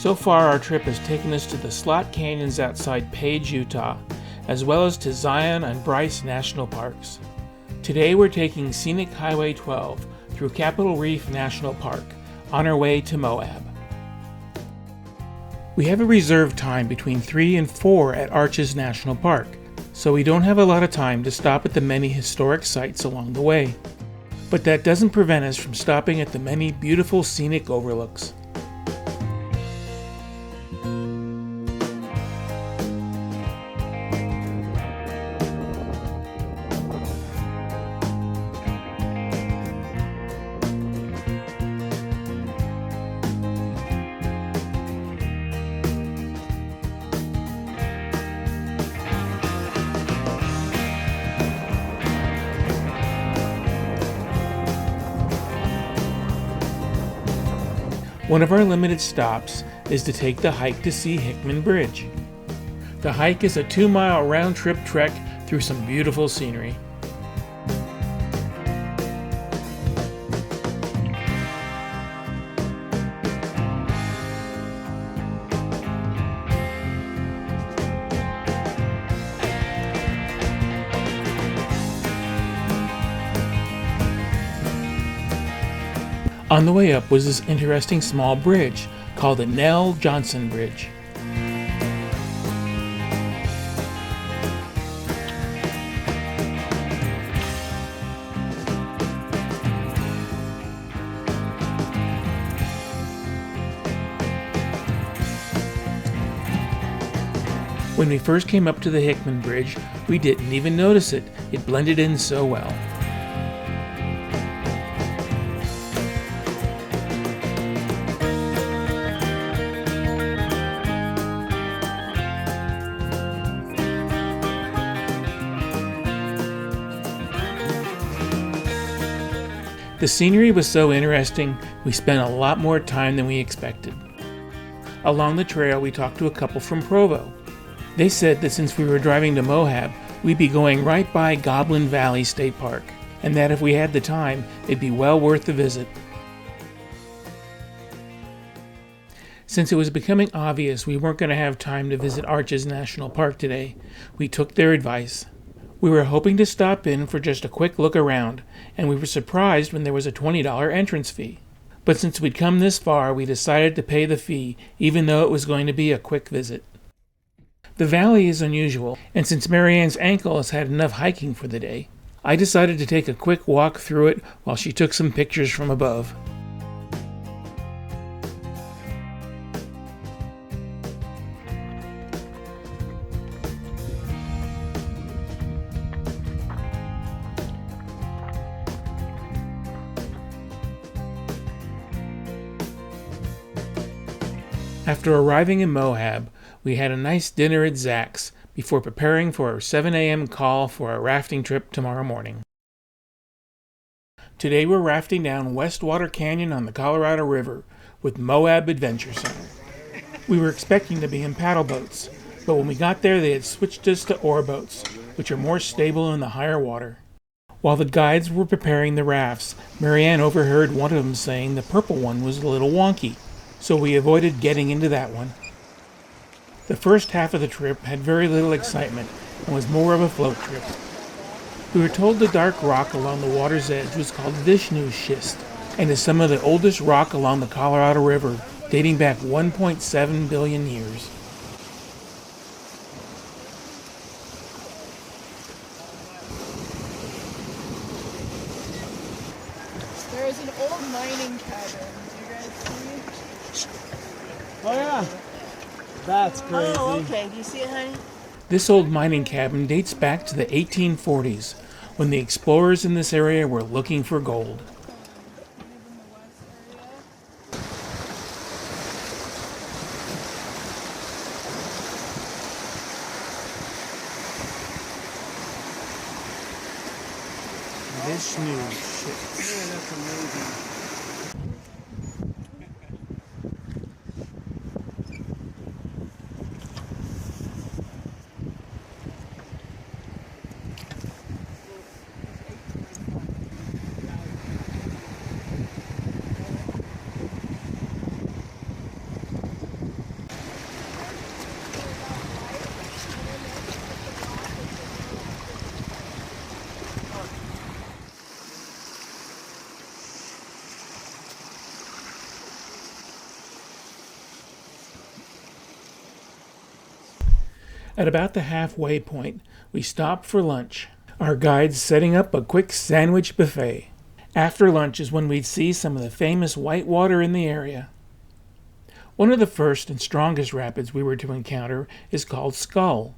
So far, our trip has taken us to the slot canyons outside Page, Utah, as well as to Zion and Bryce National Parks. Today we're taking Scenic Highway 12 through Capitol Reef National Park on our way to Moab. We have a reserved time between 3 and 4 at Arches National Park, so we don't have a lot of time to stop at the many historic sites along the way. But that doesn't prevent us from stopping at the many beautiful scenic overlooks. One of our limited stops is to take the hike to see Hickman Bridge. The hike is a 2-mile round-trip trek through some beautiful scenery. On the way up was this interesting small bridge called the Nell Johnson Bridge. When we first came up to the Hickman Bridge, we didn't even notice it. It blended in so well. The scenery was so interesting, we spent a lot more time than we expected. Along the trail, we talked to a couple from Provo. They said that since we were driving to Moab, we'd be going right by Goblin Valley State Park, and that if we had the time, it'd be well worth the visit. Since it was becoming obvious we weren't going to have time to visit Arches National Park today, we took their advice. We were hoping to stop in for just a quick look around, and we were surprised when there was a $20 entrance fee. But since we'd come this far, we decided to pay the fee, even though it was going to be a quick visit. The valley is unusual, and since Marianne's ankle has had enough hiking for the day, I decided to take a quick walk through it while she took some pictures from above. After arriving in Moab, we had a nice dinner at Zach's before preparing for our 7 a.m. call for our rafting trip tomorrow morning. Today we're rafting down Westwater Canyon on the Colorado River with Moab Adventure Center. We were expecting to be in paddle boats, but when we got there they had switched us to oar boats, which are more stable in the higher water. While the guides were preparing the rafts, Marianne overheard one of them saying the purple one was a little wonky, so we avoided getting into that one. The first half of the trip had very little excitement and was more of a float trip. We were told the dark rock along the water's edge was called Vishnu schist and is some of the oldest rock along the Colorado River, dating back 1.7 billion years. There is an old mining cabin. Do you guys see? Oh yeah, that's crazy. Oh, okay. Do you see it, honey? This old mining cabin dates back to the 1840s, when the explorers in this area were looking for gold. Vishnu schist. Yeah, that's amazing. At about the halfway point, we stopped for lunch, our guides setting up a quick sandwich buffet. After lunch is when we'd see some of the famous whitewater in the area. One of the first and strongest rapids we were to encounter is called Skull.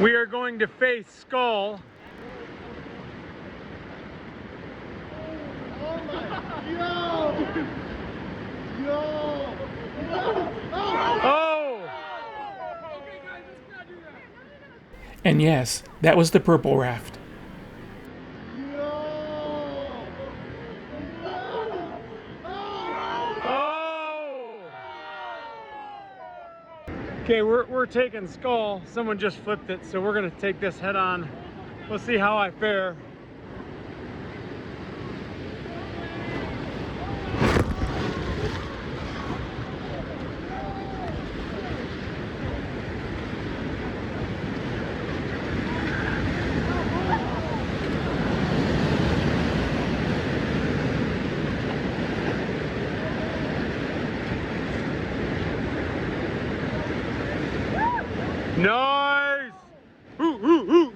We are going to face Skull. Oh! And yes, that was the purple raft. Okay, we're taking Skull. Someone just flipped it, so we're gonna take this head on. We'll see how I fare. Nice! Ooh, ooh, ooh.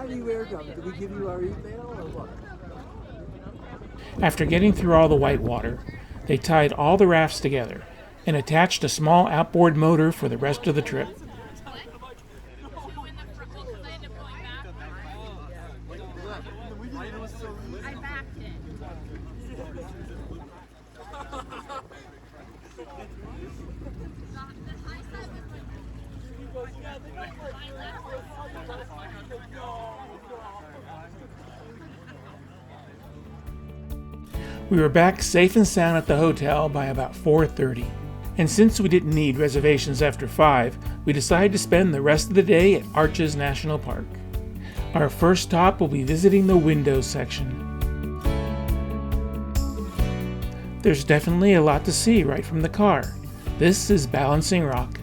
Did we give you our email or what? After getting through all the whitewater, they tied all the rafts together and attached a small outboard motor for the rest of the trip. We were back safe and sound at the hotel by about 4:30, and since we didn't need reservations after 5, we decided to spend the rest of the day at Arches National Park. Our first stop will be visiting the windows section. There's definitely a lot to see right from the car. This is Balancing Rock.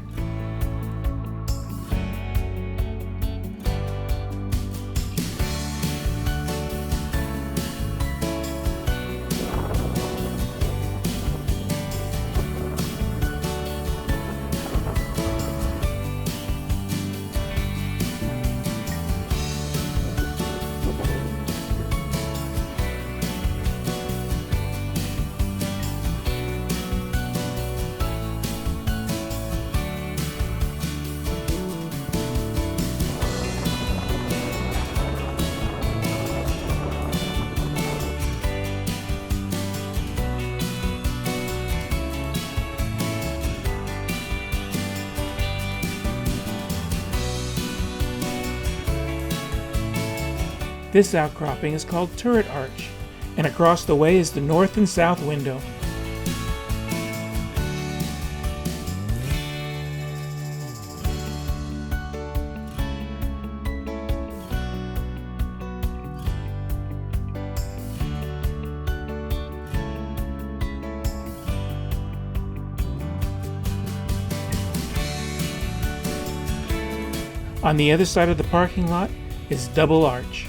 This outcropping is called Turret Arch, and across the way is the north and south window. On the other side of the parking lot is Double Arch.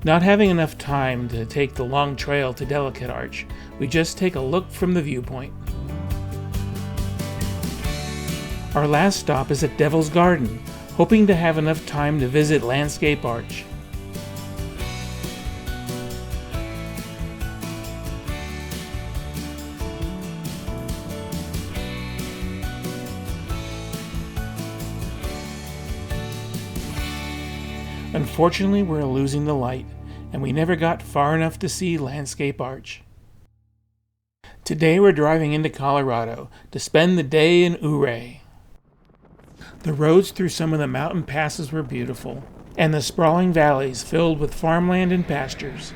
Not having enough time to take the long trail to Delicate Arch, we just take a look from the viewpoint. Our last stop is at Devil's Garden, hoping to have enough time to visit Landscape Arch. Unfortunately, we're losing the light, and we never got far enough to see Landscape Arch. Today we're driving into Colorado to spend the day in Ouray. The roads through some of the mountain passes were beautiful, and the sprawling valleys filled with farmland and pastures.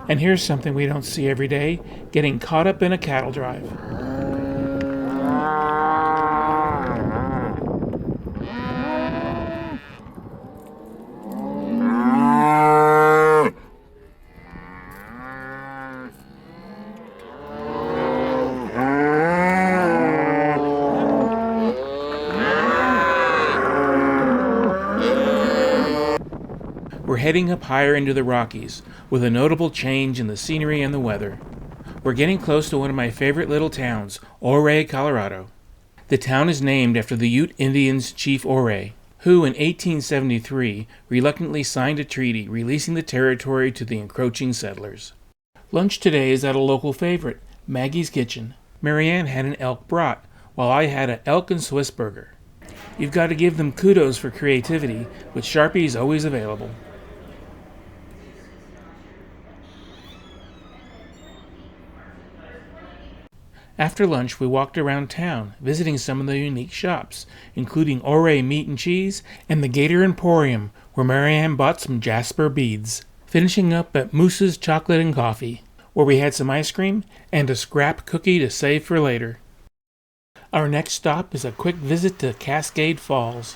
And here's something we don't see every day, getting caught up in a cattle drive. We're heading up higher into the Rockies, with a notable change in the scenery and the weather. We're getting close to one of my favorite little towns, Ouray, Colorado. The town is named after the Ute Indians' Chief Ouray, who in 1873 reluctantly signed a treaty releasing the territory to the encroaching settlers. Lunch today is at a local favorite, Maggie's Kitchen. Marianne had an elk brat, while I had an elk and Swiss burger. You've got to give them kudos for creativity, with Sharpies always available. After lunch, we walked around town, visiting some of the unique shops, including Ouray Meat and Cheese and the Gator Emporium, where Marianne bought some jasper beads. Finishing up at Moose's Chocolate and Coffee, where we had some ice cream and a scrap cookie to save for later. Our next stop is a quick visit to Cascade Falls.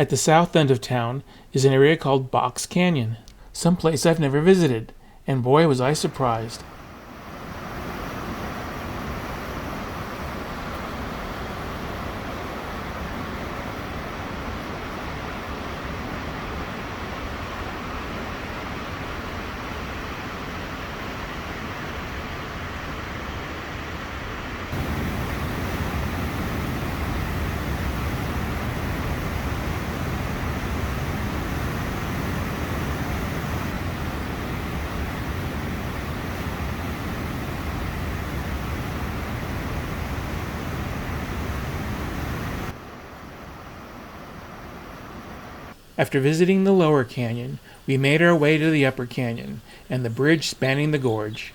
At the south end of town is an area called Box Canyon, someplace I've never visited, and boy was I surprised. After visiting the lower canyon, we made our way to the upper canyon and the bridge spanning the gorge.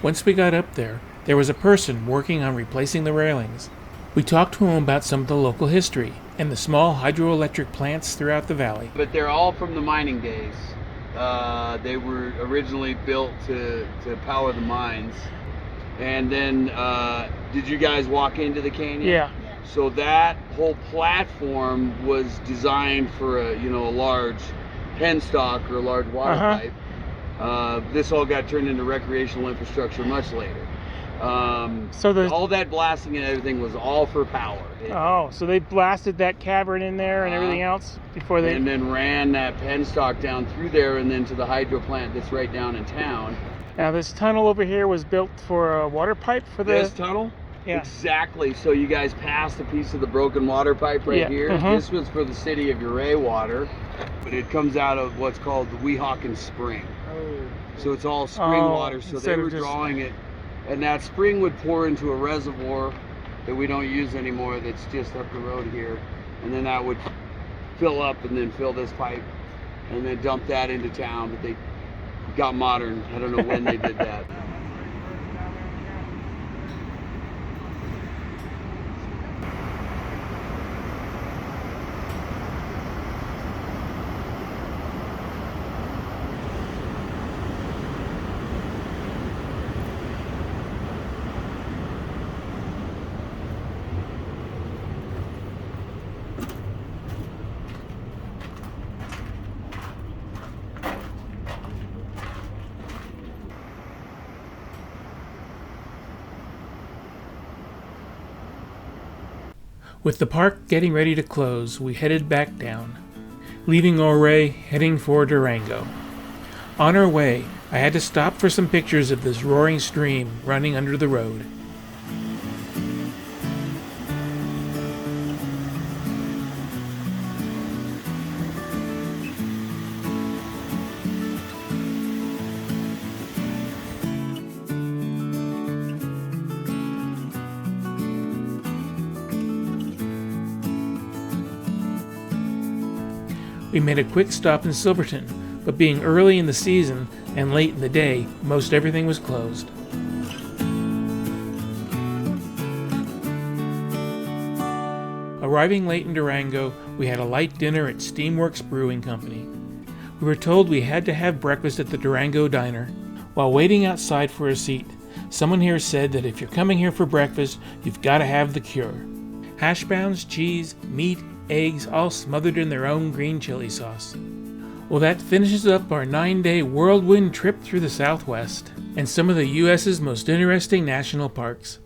Once we got up there, there was a person working on replacing the railings. We talked to him about some of the local history and the small hydroelectric plants throughout the valley. But they're all from the mining days. They were originally built to power the mines. And then, did you guys walk into the canyon? Yeah. So that whole platform was designed for a large penstock or a large water pipe. This all got turned into recreational infrastructure much later. So all that blasting and everything was all for power. So they blasted that cavern in there and everything else before they... And then ran that penstock down through there and then to the hydro plant that's right down in town. Now this tunnel over here was built for a water pipe for the... This tunnel? Yeah. Exactly. So you guys passed a piece of the broken water pipe right here. This was for the city of Ouray water, but it comes out of what's called the Weehawken Spring. So it's all spring water, so they were drawing it. And that spring would pour into a reservoir that we don't use anymore that's just up the road here. And then that would fill up and then fill this pipe and then dump that into town. But they got modern. I don't know when they did that. With the park getting ready to close, we headed back down, leaving Ouray, heading for Durango. On our way, I had to stop for some pictures of this roaring stream running under the road. We made a quick stop in Silverton, but being early in the season and late in the day, most everything was closed. Arriving late in Durango, we had a light dinner at Steamworks Brewing Company. We were told we had to have breakfast at the Durango Diner. While waiting outside for a seat, someone here said that if you're coming here for breakfast, you've got to have the cure. Hash browns, cheese, meat, eggs, all smothered in their own green chili sauce. Well, that finishes up our 9-day whirlwind trip through the Southwest and some of the U.S.'s most interesting national parks.